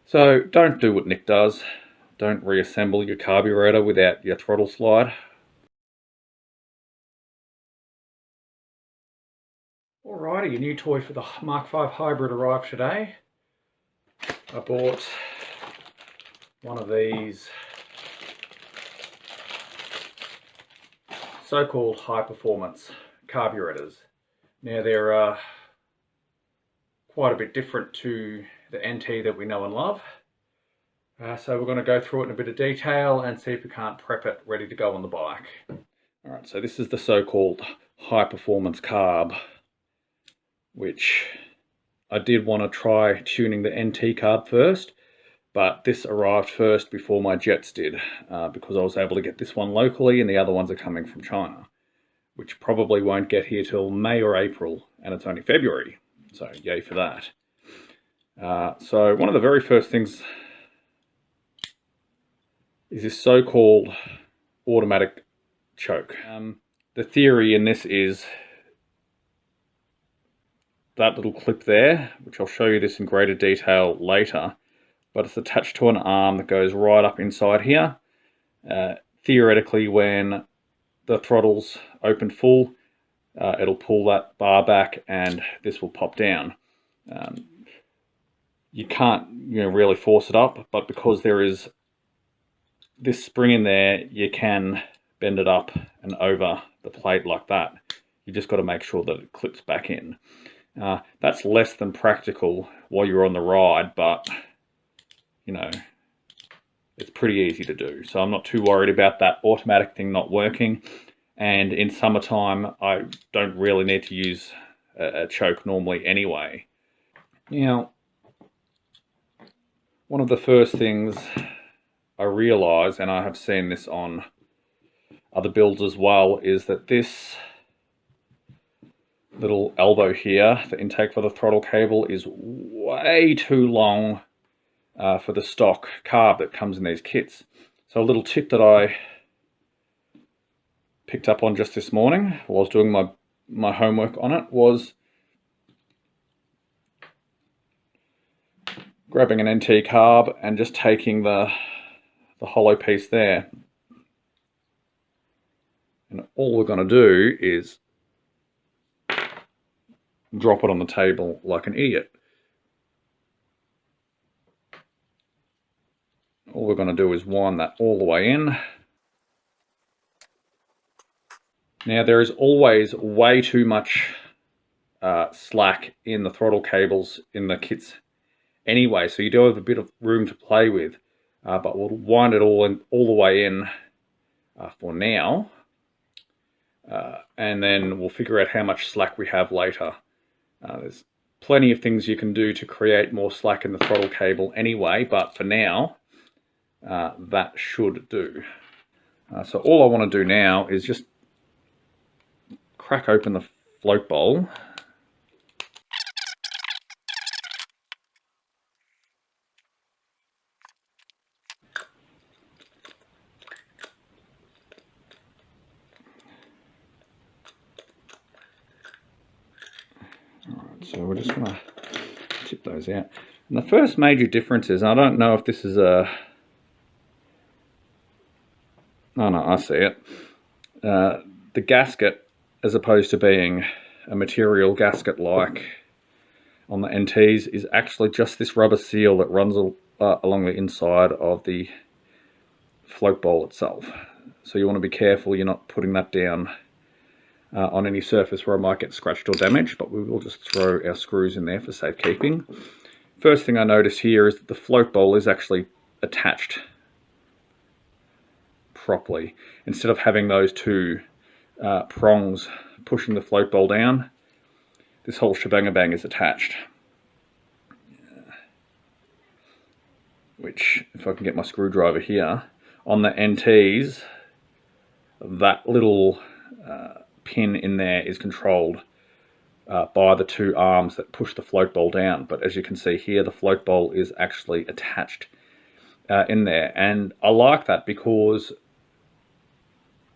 So don't do what Nick does. Don't reassemble your carburetor without your throttle slide. Alrighty, a new toy for the Mark V Hybrid arrived today. I bought one of these so-called high-performance carburetors. Now they're quite a bit different to the NT that we know and love. So we're going to go through it in a bit of detail and see if we can't prep it ready to go on the bike. Alright, so this is the so-called high-performance carb, which I did want to try tuning the NT carb first, but this arrived first before my Jets did, because I was able to get this one locally and the other ones are coming from China, which probably won't get here till May or April, and it's only February, so yay for that. So one of the very first things is this so-called automatic choke. The theory in this is that little clip there, which I'll show you this in greater detail later, but it's attached to an arm that goes right up inside here. Theoretically, when the throttle's open full, it'll pull that bar back and this will pop down. You can't really force it up, but because there is this spring in there, you can bend it up and over the plate like that. You just got to make sure that it clips back in. That's less than practical while you're on the ride, but it's pretty easy to do. So I'm not too worried about that automatic thing not working. And in summertime, I don't really need to use a choke normally anyway. Now, one of the first things I realised, and I have seen this on other builds as well, is that this little elbow here, the intake for the throttle cable, is way too long for the stock carb that comes in these kits. So a little tip that I picked up on just this morning while I was doing my homework on it was grabbing an NT carb and just taking the hollow piece there. And all we're going to do is drop it on the table like an idiot. All we're going to do is wind that all the way in. Now there is always way too much slack in the throttle cables in the kits anyway, so you do have a bit of room to play with, but we'll wind it all the way in for now, and then we'll figure out how much slack we have later. There's plenty of things you can do to create more slack in the throttle cable anyway, but for now, that should do. So all I want to do now is just crack open the float bowl. So we're just going to tip those out. And the first major difference is, I don't know if this is a... Oh no, I see it. The gasket, as opposed to being a material gasket like on the NTs, is actually just this rubber seal that runs along the inside of the float bowl itself. So you want to be careful you're not putting that down on any surface where it might get scratched or damaged, but we will just throw our screws in there for safekeeping. First thing I notice here is that the float bowl is actually attached properly. Instead of having those two prongs pushing the float bowl down, this whole shebang is attached. Which, if I can get my screwdriver here, on the NTs, that little pin in there is controlled by the two arms that push the float bowl down. But as you can see here, the float bowl is actually attached in there. And I like that because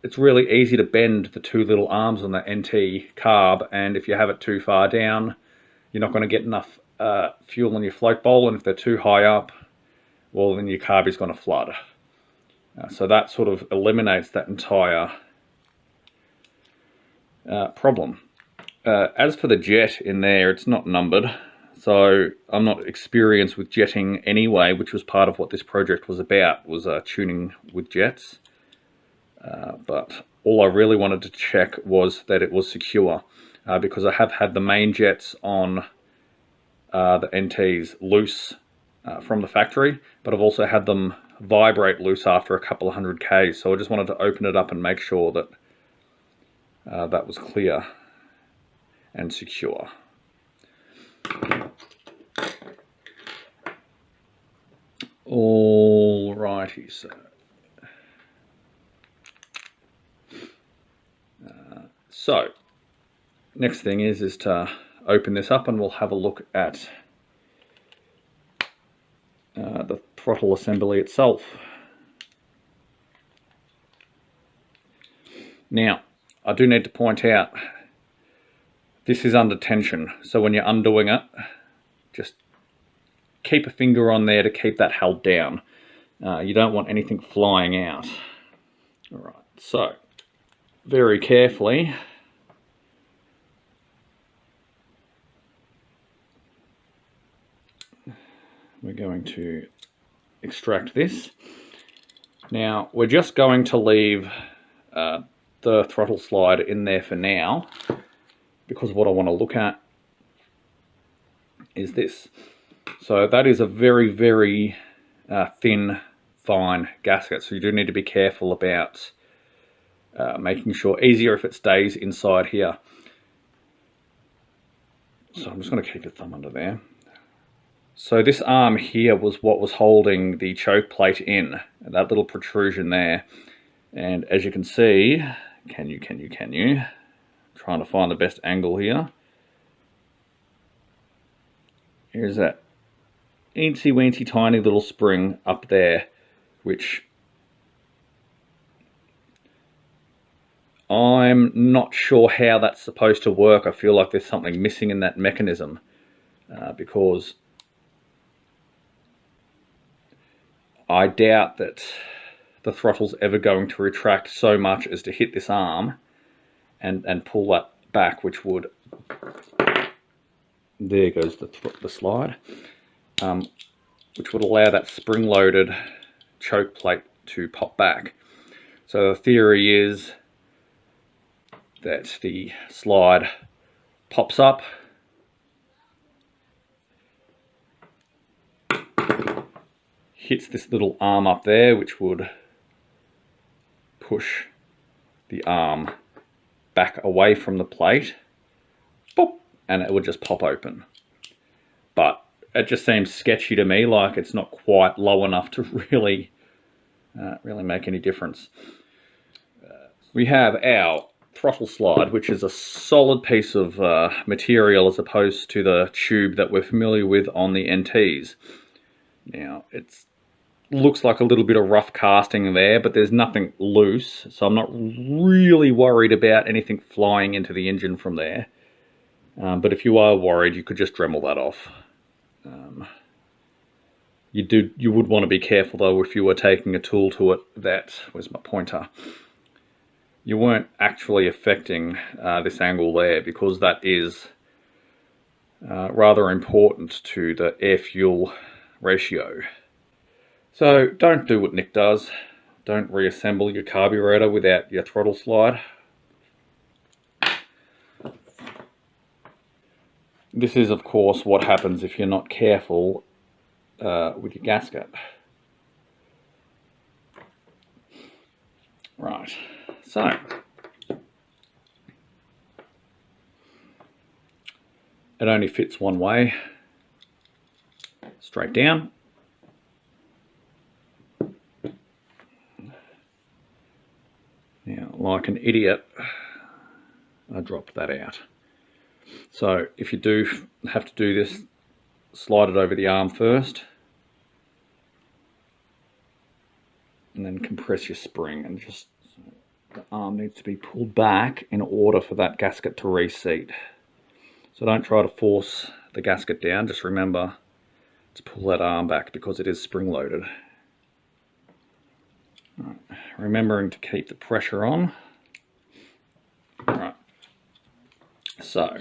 it's really easy to bend the two little arms on the NT carb, and if you have it too far down, you're not going to get enough fuel in your float bowl, and if they're too high up, well then your carb is going to flood. So that sort of eliminates that entire problem. As for the jet in there, it's not numbered, so I'm not experienced with jetting anyway, which was part of what this project was about, was tuning with jets. But all I really wanted to check was that it was secure, because I have had the main jets on the NTs loose from the factory, but I've also had them vibrate loose after a couple of 100 Ks, so I just wanted to open it up and make sure that that was clear and secure. Alrighty, so next thing is to open this up, and we'll have a look at the throttle assembly itself. Now, I do need to point out, this is under tension, so when you're undoing it, just keep a finger on there to keep that held down. You don't want anything flying out. Alright, so very carefully we're going to extract this. Now, we're just going to leave the throttle slide in there for now, because what I want to look at is this. So that is a very, very thin, fine gasket, so you do need to be careful about making sure, easier if it stays inside here. So I'm just going to keep the thumb under there. So this arm here was what was holding the choke plate in, that little protrusion there. And as you can see, can you, trying to find the best angle here. Here's that eensy weensy tiny little spring up there, which I'm not sure how that's supposed to work. I feel like there's something missing in that mechanism, because I doubt that the throttle's ever going to retract so much as to hit this arm and pull that back, which would, there goes the slide, which would allow that spring-loaded choke plate to pop back. So the theory is that the slide pops up, hits this little arm up there, which would push the arm back away from the plate, boop, and it would just pop open. But it just seems sketchy to me, like it's not quite low enough to really make any difference. We have our throttle slide, which is a solid piece of material as opposed to the tube that we're familiar with on the NTs. Now, it's looks like a little bit of rough casting there, but there's nothing loose, so I'm not really worried about anything flying into the engine from there. But if you are worried, you could just Dremel that off. You would want to be careful though if you were taking a tool to it that, where's my pointer? You weren't actually affecting this angle there, because that is rather important to the air-fuel ratio. So don't do what Nick does. Don't reassemble your carburetor without your throttle slide. This is of course what happens if you're not careful with your gasket. Right, so it only fits one way, straight down. Now, like an idiot, I dropped that out. So if you do have to do this, slide it over the arm first, and then compress your spring, and just the arm needs to be pulled back in order for that gasket to reseat. So don't try to force the gasket down, just remember Let's pull that arm back because it is spring loaded. Right. Remembering to keep the pressure on. Right. So